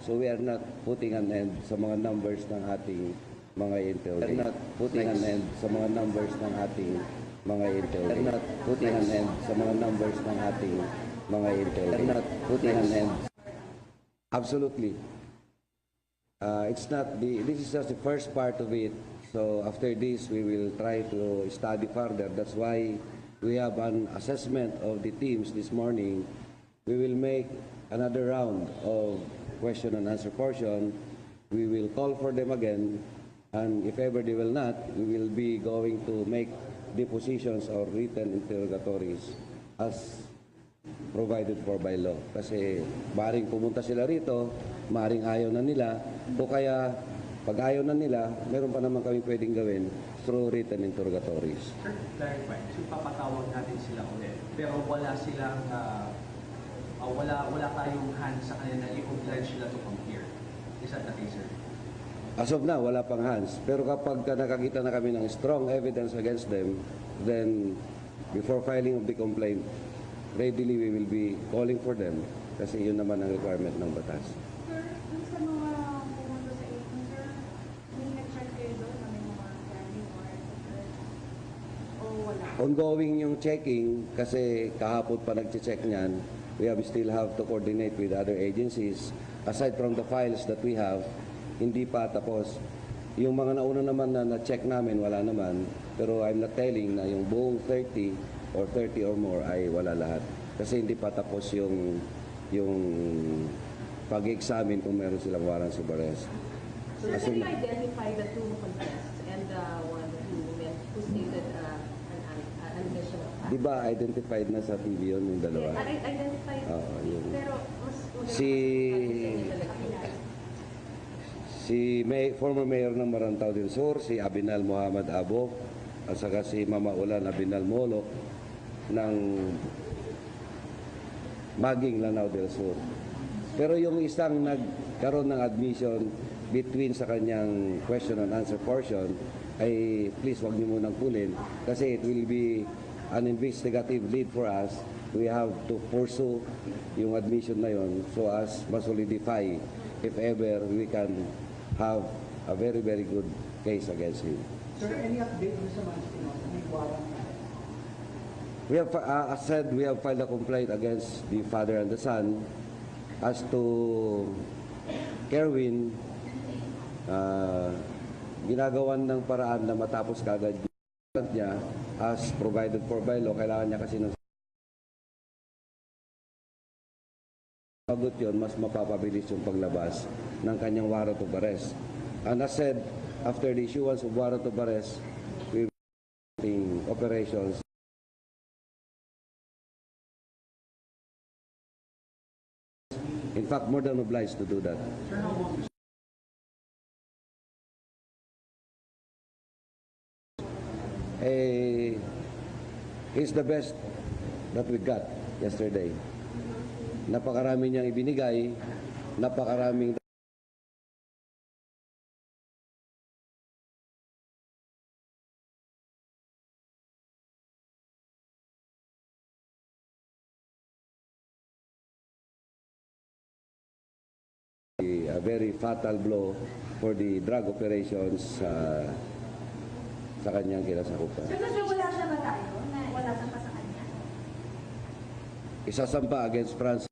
So we are not putting an end sa mga numbers ng ating mga intel. We are not putting an end sa mga numbers ng ating mga intel. We are not putting an end sa mga numbers ng ating mga intel. We are not putting an end. Absolutely. It's not this is just the first part of it. So after this, we will try to study further. That's why we have an assessment of the teams this morning. We will make another round of question and answer portion. We will call for them again, and if ever they will not, we will be going to make depositions or written interrogatories as provided for by law. Kasi maaaring pumunta sila rito, maaaring ayaw na nila, o kaya pag ayaw na nila, meron pa naman kami pwedeng gawin through written interrogatories. Sir, clarify, so papatawag natin sila ulit, pero wala silang, wala tayong hand sa kanila na i-oblige sila to come here. Is that the case, sir? As of now, wala pang hands. Pero kapag nakakita na kami ng strong evidence against them, then before filing of the complaint, readily we will be calling for them kasi yun naman ang requirement ng batas. Sir, dun sa mga pumunta sa agent, sir, may nag-check kayo doon na may mga planning or o wala? Ongoing yung checking kasi kahapon pa nag-check niyan. We still have to coordinate with other agencies. Aside from the files that we have, hindi pa tapos. Yung mga nauna naman na na-check namin, wala naman. Pero I'm not telling na yung buong 30 or 30 or more ay wala lahat. Kasi hindi pa tapos yung pag-examine kung meron silang warrants of arrest. So can you identify the two who confessed and the one who stated an admission of fact? Di ba identified na sa TV yun yung dalawa? Identified. Yun. Pero mas former mayor ng Marantaw del Sur, si Abinal Muhammad Abo, at saka si Mama Ulan Abinal Molo ng Maging Lanao del Sur. Pero yung isang nagkaroon ng admission between sa kanyang question and answer portion ay please wag niyo munang pulin kasi it will be an investigative lead for us. We have to pursue yung admission na yon so as ma-solidify if ever we can have a very, very good case against him. Sir, any update sa mga may warrant? We have, as said, we have filed a complaint against the father and the son. As to Kerwin, ginagawan ng paraan na matapos kagad niya as provided for by law. Kailangan niya kasi ng sagot yun, mas mapapabilis yung paglabas ng kanyang warrant of arrest. And as said, after the issuance of warrant of arrest, we will be operations. In fact, more than obliged to do that. It's the best that we got yesterday. Napakarami niyang ibinigay, napakaraming a very fatal blow for the drug operations sa kanyang kinasakupan. Sir, kasi wala siya ba tayo? Wala siya pa sa kanya? Isasampa against France.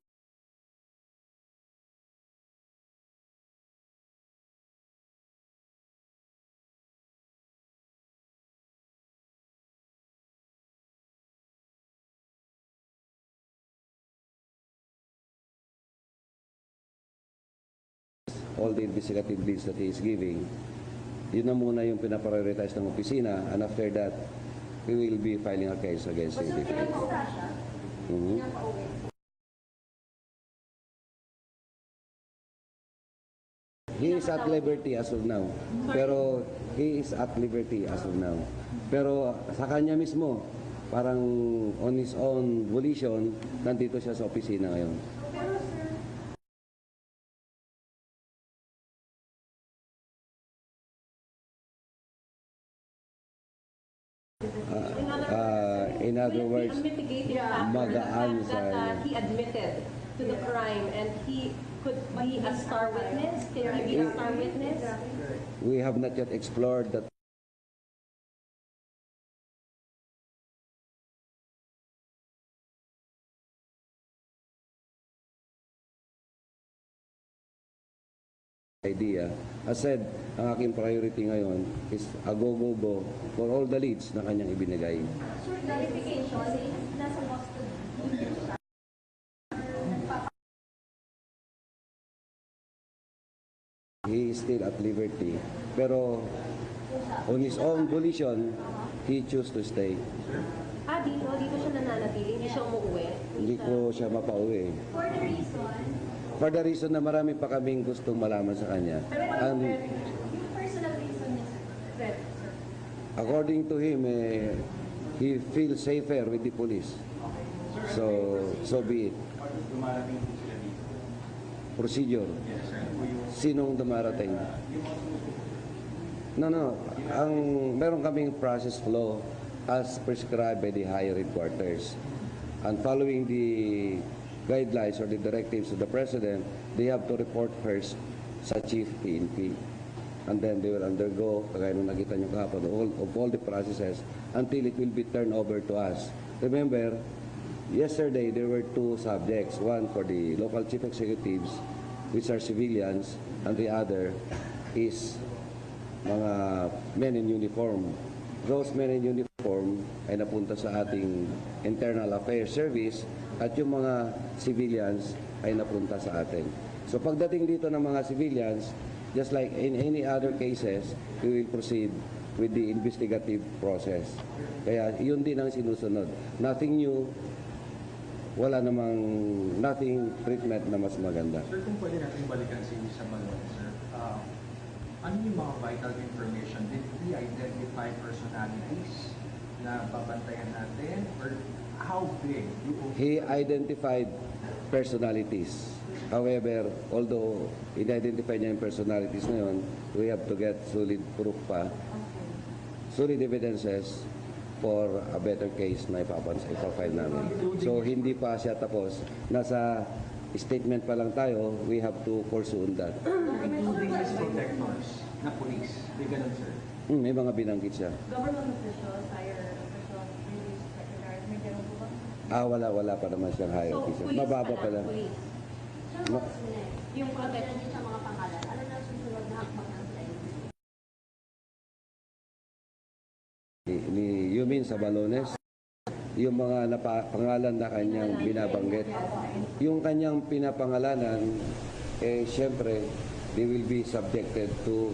All the investigative leads that he is giving, yun na muna yung pinaprioritize ng opisina, and after that, we will be filing a case against him. He is at liberty as of now. Pero sa kanya mismo, parang on his own volition, nandito siya sa opisina ngayon. In other words, magaan sa he admitted to the crime and he could be a star witness? Can he be a star witness? We have not yet explored that idea. As said, ang aking priority ngayon is a go for all the leads na kanyang ibinigay. Sir, clarification, nasa Boston. He is still at liberty. Pero on his own volition, he choose to stay. Dito siya nananatili, hindi siya umuwi. Hindi ko siya mapauwi. For the reason, For the reason na marami pa kaming gustong malaman sa kanya. And yung personal reason niya, sir. according to him, he feels safer with the police. So be it. Dumarating po sila dito. Procedure. Yes, sir. Po yung Sinong dumarating? No. Meron kaming process flow as prescribed by the higher headquarters. And following the guidelines or the directives of the President, they have to report first sa Chief PNP. And then they will undergo, kagaya nung nakita nyo kahapon, all the processes until it will be turned over to us. Remember, yesterday there were two subjects, one for the local chief executives, which are civilians, and the other is mga men in uniform. Those men in uniform ay napunta sa ating Internal Affairs Service at yung mga civilians ay napunta sa atin. So pagdating dito ng mga civilians, just like in any other cases, we will proceed with the investigative process. Kaya yun din ang sinusunod. Nothing new, wala namang nothing treatment na mas maganda. Sir, kung pwede natin balikan si Sa Balon, sir, ano yung mga vital information? Did he identify personalities na babantayan natin? Or how big yung... He identified personalities. However, although in-identify niya yung personalities na yun, we have to get solid proof pa, solid evidences for a better case na ipapafile namin. So, hindi pa siya tapos. Nasa statement pa lang tayo, we have to pursue on that. Including his protectors na police. May ganun, sir. May mga binanggit siya. Government officials, higher officials, police, secretaries, may ganun po ba? Wala pa naman siyang higher So, official. police Mababa pa pa lang, lang. police. Sir, what's next? Yung protection din sa mga pangalan, ano na susunod na hakbang ng You mean sa Balones? Yung mga pangalan na kanyang binabanggit. Yung kanyang pinapangalanan, syempre, they will be subjected to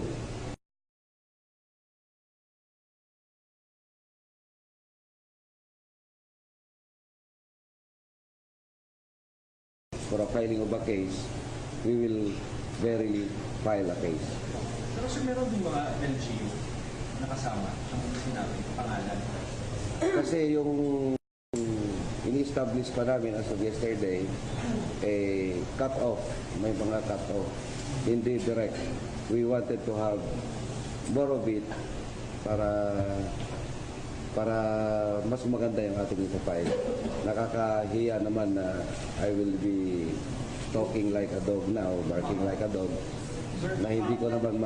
for a filing of a case, we will verily file a case. Pero sir, meron din mga LGU na kasama sa mga sinabi, pangalan. Kasi yung ini-establish pa namin as of yesterday, cut-off, may mga cut-off. Hindi direct. We wanted to have more of it para mas maganda yung ating ipapile. Nakakahiya naman na I will be talking like a dog now, barking like a dog, na hindi ko naman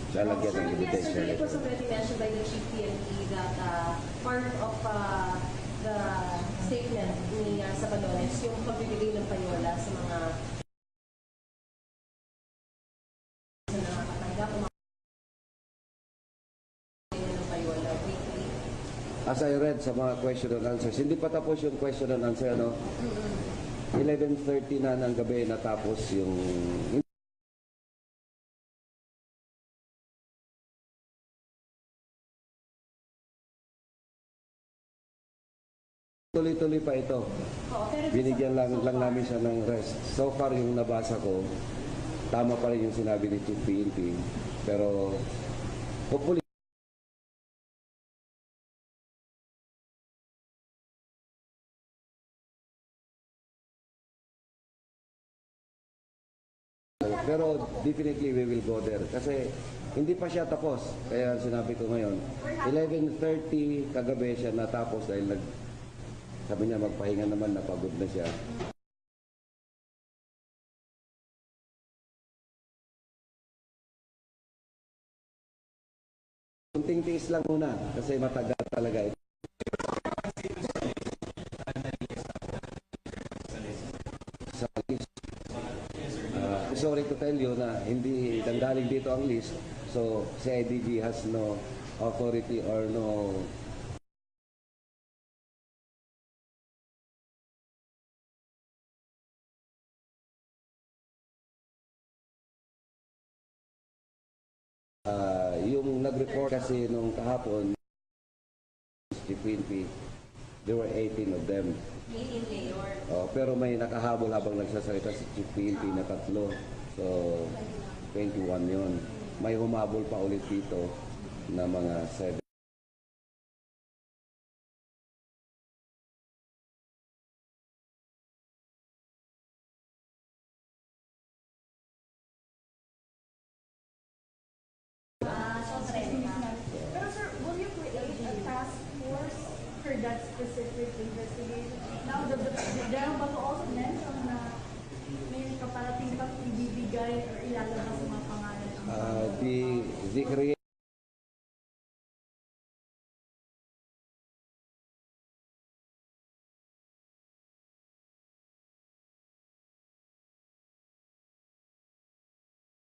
lalagyan ng ebidensya. Yesterday it was already mentioned by the Chief PNP that part of the statement ni sa Balones, yung pagbibigay ng payola sa mga nakakatanggap ng payola weekly. As I read sa mga question and answers, hindi pa tapos yung question and answer, ano? 11:30 na ng gabi natapos yung... Tuloy-tuloy pa ito. Binigyan lang namin siya ng rest. So far yung nabasa ko, tama pa rin yung sinabi ni Chief PNP. Pero hopefully pero definitely we will go there. Kasi hindi pa siya tapos. Kaya sinabi ko ngayon, 11:30 kagabi siya natapos dahil sabi niya magpahinga naman, napagod na siya. Kunting tiis lang muna kasi matagal talaga ito. Sa list. Sorry to tell you na hindi nanggaling dito ang list. So, CIDG has no authority or no yung nag-report kasi nung kahapon si Pnp, there were 18 of them. 18 mayor. Pero may nakahabol habang nagsasalita si Chief PNP na 3. So, 21 yon. May humabol pa ulit dito na mga 7. Pero sir, will you create a task force for that specific investigation? Now, there are also mentioned na may kaparating pang ibibigay or ilalabas sa mga pangalan. The create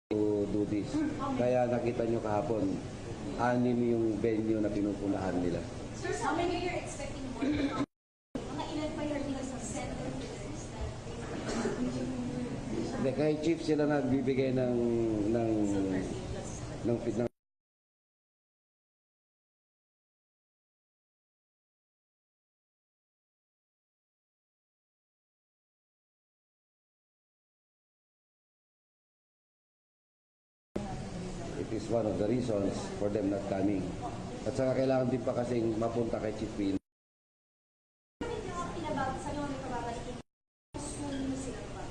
to do this. Kaya nakita nyo kahapon, 6 yung venue na pinupunahan nila. Sir, sa amin you're expecting more to come. Mga ilan pa yung sa center leaders na Hindi, kay Chief sila nagbibigay ng it is one of the reasons for them not coming. At saka kailangan din pa kasing mapunta kay Chief Pin. sa mga may kababalikin. Soon sila pa.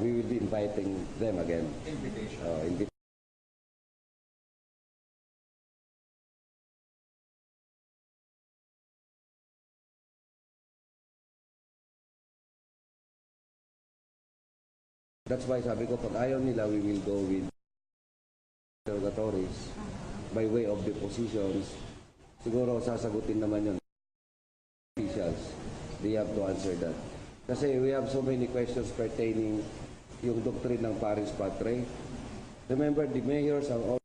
We will be inviting them again. Invitation. That's why sabi ko, pag ayaw nila, we will go with interrogatories by way of depositions. Siguro sasagutin naman yun. Officials, they have to answer that. Kasi we have so many questions pertaining yung doctrine ng Paris Patre. Remember, the mayors are all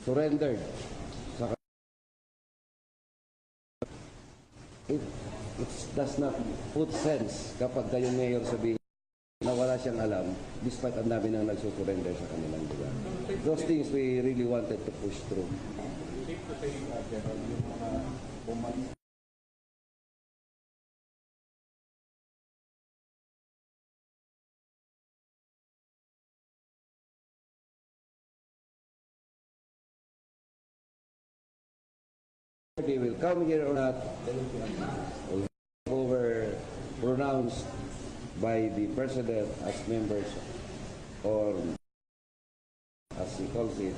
surrendered. It does not put sense kapag kayong mayor sabihin na wala siyang alam despite ang dami nang nagsusurrender sa kanilang lugar. Those things we really wanted to push through. They will come here or not, over pronounced by the president as members or as he calls it,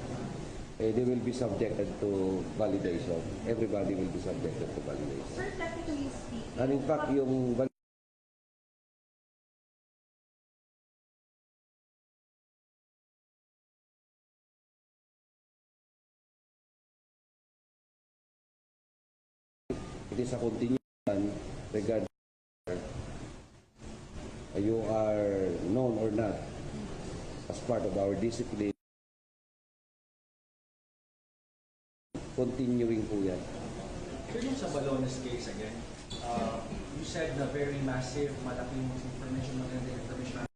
they will be subjected to validation. Everybody will be subjected to validation. Sir, technically speaking, And in fact, yung it is a continuation regarding you are known or not as part of our discipline. Continuing po yan. Sir, yung sa Balones case again, you said na very massive, malaking information, magandang information.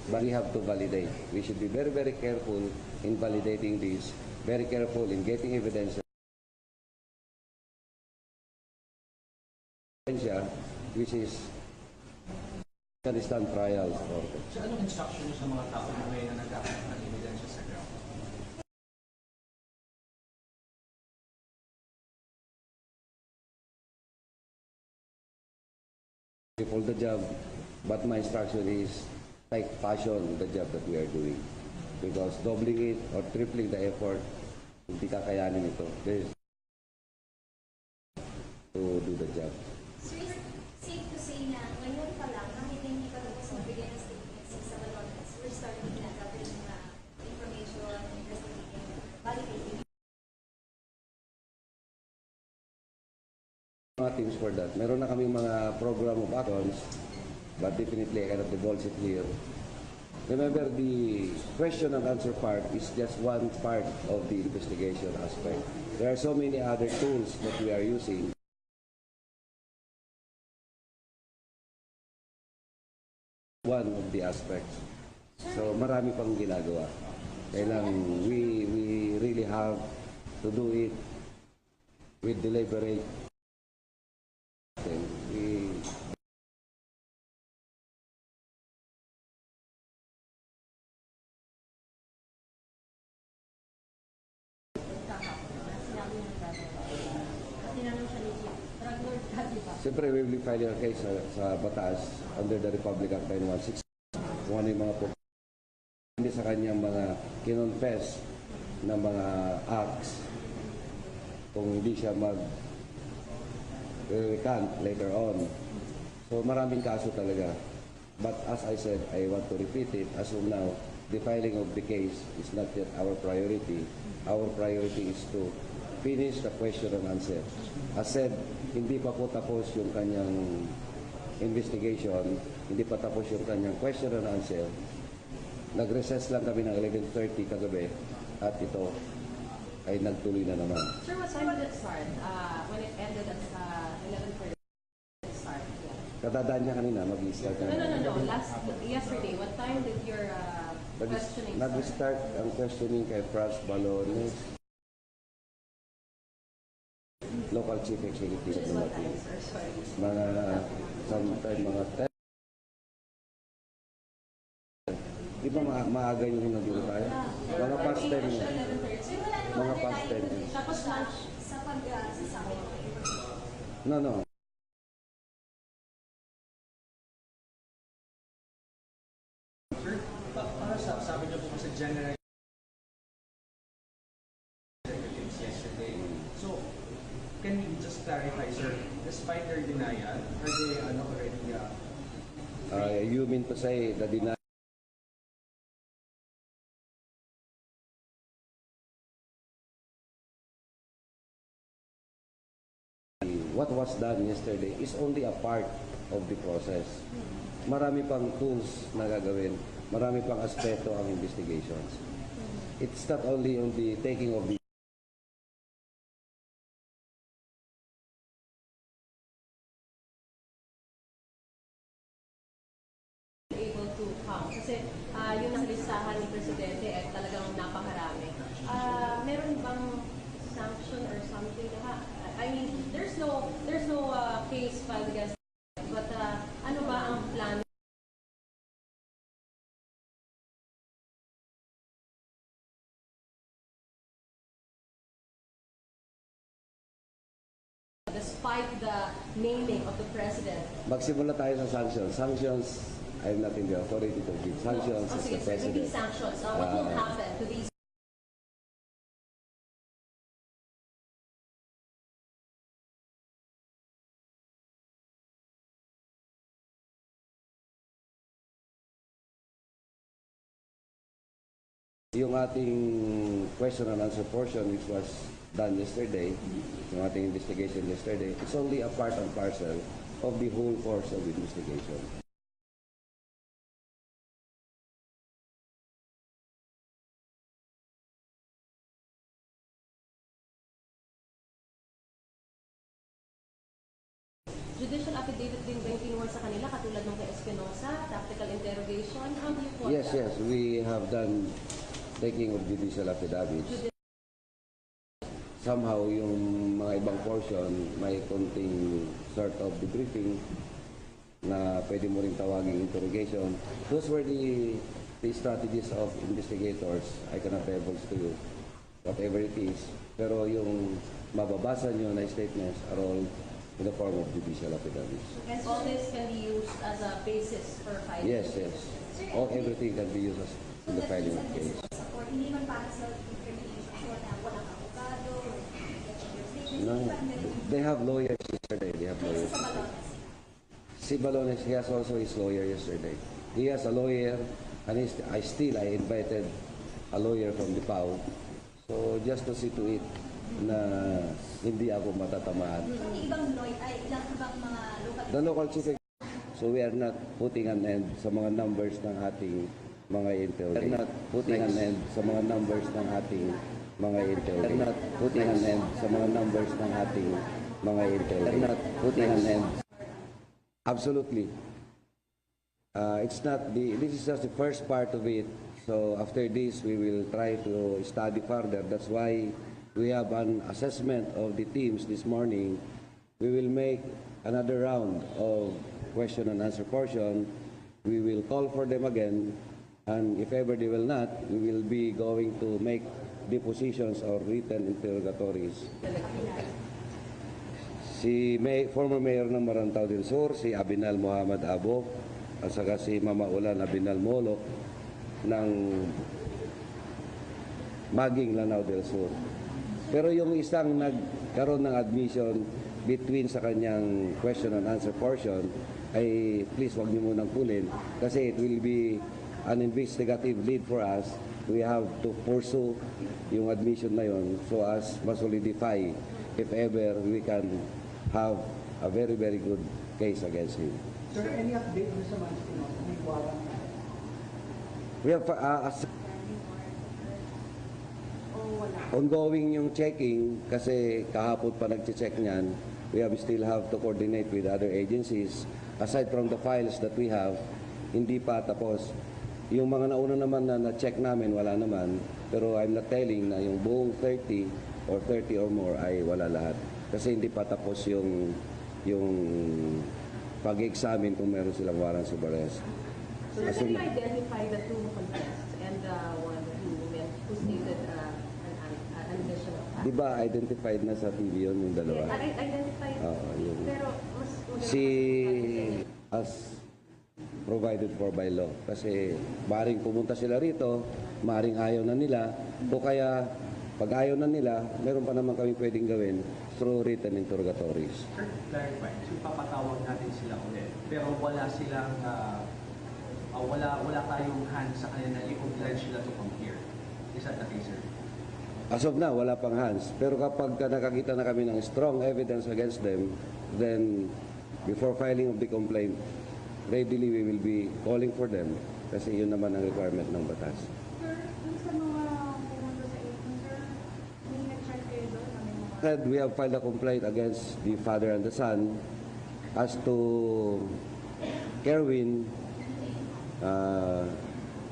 But we have to validate. We should be very, very careful in validating this, very careful in getting evidence, which is Afghanistan trials. So, anong instruction nyo sa mga tao na may nagkakaroon ng ebidensya sa ground? for the job, but my instruction is take passion the job that we are doing. Because doubling it or tripling the effort, hindi kakayanin ito. There's to do the job. So is it safe to say na ngayon pa lang, kahit hindi pa tapos magbigay ng statements sa Balones, we're starting na gathering information, investigating, validating. Mga teams for that. Meron na kaming mga program of actions, but definitely I cannot divulge it here. Remember, the question and answer part is just one part of the investigation aspect. There are so many other tools that we are using. One of the aspects. So marami pang ginagawa. Kailang we really have to do it with deliberate. We Tinanong siya ni Chief, drug lord ka, di ba? Siyempre, we will file a case sa batas under the Republic Act 916 kung ano yung mga hindi sa kanyang mga kinonfess na mga acts kung hindi siya recant later on. So maraming kaso talaga. But as I said, I want to repeat it, as of now, the filing of the case is not yet our priority. Our priority is to finish the question and answer. As said, hindi pa po tapos yung kanyang investigation, hindi pa tapos yung kanyang question and answer. Nag-recess lang kami ng 11:30 kagabi at ito ay nagtuloy na naman. Sir, what time did it start? When it ended at 11:30 start? Yeah. Kadadaan niya kanina, mag-i-start No. na. Yesterday, what time did your questioning start? Nag-start ang questioning kay Franz Balones, local chief executive Which is ng what time, Matin. sir? Sorry. Mga sometime mga 10. Di ba maaga yung nandito tayo? Mga past 10 yun. So wala namang Mga past 10 yun. Tapos lunch. sa pag-sasabi ng information. No. Sir, para sabi niyo po kasi general executives yesterday. So, can you just clarify, sir, despite their denial, are they already You mean to say the denial? What was done yesterday is only a part of the process. Marami pang tools na gagawin, marami pang aspeto ang investigations. It's not only on the taking of the Able to come. Kasi yung nakalistahan ni Presidente ay talagang napakarami. Meron bang sanction or something? I mean, there's no case filed against but ano ba ang plan? Despite the naming of the President. magsimula tayo sa sanctions. Sanctions, I'm not in the authority to give sanctions as the Sige, sir, President. these sanctions, what will happen to these? Yung ating question and answer portion which was done yesterday, yung ating investigation yesterday, it's only a part and parcel of the whole course of investigation. Judicial affidavit din ba yung kinuha sa kanila katulad ng kay Espinosa, tactical interrogation? How do you call Yes, that? we have done taking of judicial affidavits. Somehow, yung mga ibang portion, may konting sort of debriefing na pwede mo rin tawaging interrogation. Those were the strategies of investigators. I cannot divulge to you whatever it is. Pero yung mababasa nyo na statements are all in the form of judicial affidavits. And all this can be used as a basis for filing. Yes, yes. Everything can be used as in the filing of case. Support, hindi man para sa incrimination, sure na walang abogado, or No, they have lawyers yesterday. They have lawyers. sa balones. Si Balones, he has also his lawyer yesterday. He has a lawyer, and I invited a lawyer from the PAO. So just to see to it na hindi ako matatamaan. So, ibang lawyer, ilang ibang mga local The local chief. So we are not putting an end sa mga numbers ng ating mga intel. We are not putting an end sa mga numbers ng ating mga intel. We are not putting an end sa mga numbers ng ating mga intel. We are not putting an end. Absolutely. It's not this is just the first part of it. So after this, we will try to study further. That's why we have an assessment of the teams this morning. We will make another round of question and answer portion. We will call for them again. And if ever they will not, we will be going to make depositions or written interrogatories. Si former mayor ng Marantao del Sur, si Abinal Muhammad Abo, at saka si Mama Ulan Abinal Molok ng Maging Lanao del Sur. Pero yung isang nagkaroon ng admission between sa kanyang question and answer portion, ay please wag niyo munang pulin kasi it will be an investigative lead for us. We have to pursue yung admission na yon so as ma-solidify if ever we can have a very, very good case against him. Sir, any update mo sa mga Espinosa? May warrant na? We have ongoing yung checking kasi kahapon pa nag-check niyan. We still have to coordinate with other agencies. Aside from the files that we have, hindi pa tapos. Yung mga nauna naman na na-check namin, wala naman. Pero I'm not telling na yung buong 30 or 30 or more ay wala lahat. Kasi hindi pa tapos yung pag-examine kung meron silang warrants of arrest. So can you identify the two contests and the one who stated an admission of fact? Di ba identified na sa TV yun yung dalawa? Identified. Oo, yun. Pero mas Si as provided for by law. Kasi maring pumunta sila rito, maring ayaw na nila, o kaya pag ayaw na nila, meron pa naman kami pwedeng gawin through written interrogatories. Sir, clarify. So, papatawag natin sila ulit. Pero wala silang, wala tayong hand sa kanila na i-oblige sila to come here. Is that the case, sir? As of now, wala pang hands. Pero kapag nakakita na kami ng strong evidence against them, then before filing of the complaint, readily we will be calling for them kasi yun naman ang requirement ng batas. Sir, yung sa mga pumunta sa agent, sir, may nag-check kayo doon na may mga... Said we have filed a complaint against the father and the son as to Kerwin,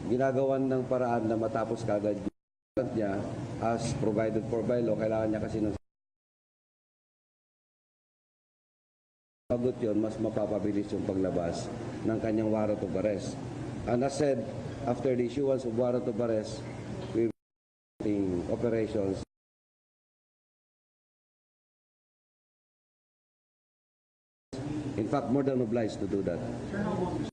ginagawan ng paraan na matapos kagad niya as provided for by law. Kailangan niya kasi ng pagot yun, mas mapapabilis yung paglabas ng kanyang warrant of arrest. And as said, after the issuance of warrant of arrest, we will be operations. In fact, more than obliged to do that. Sir, how about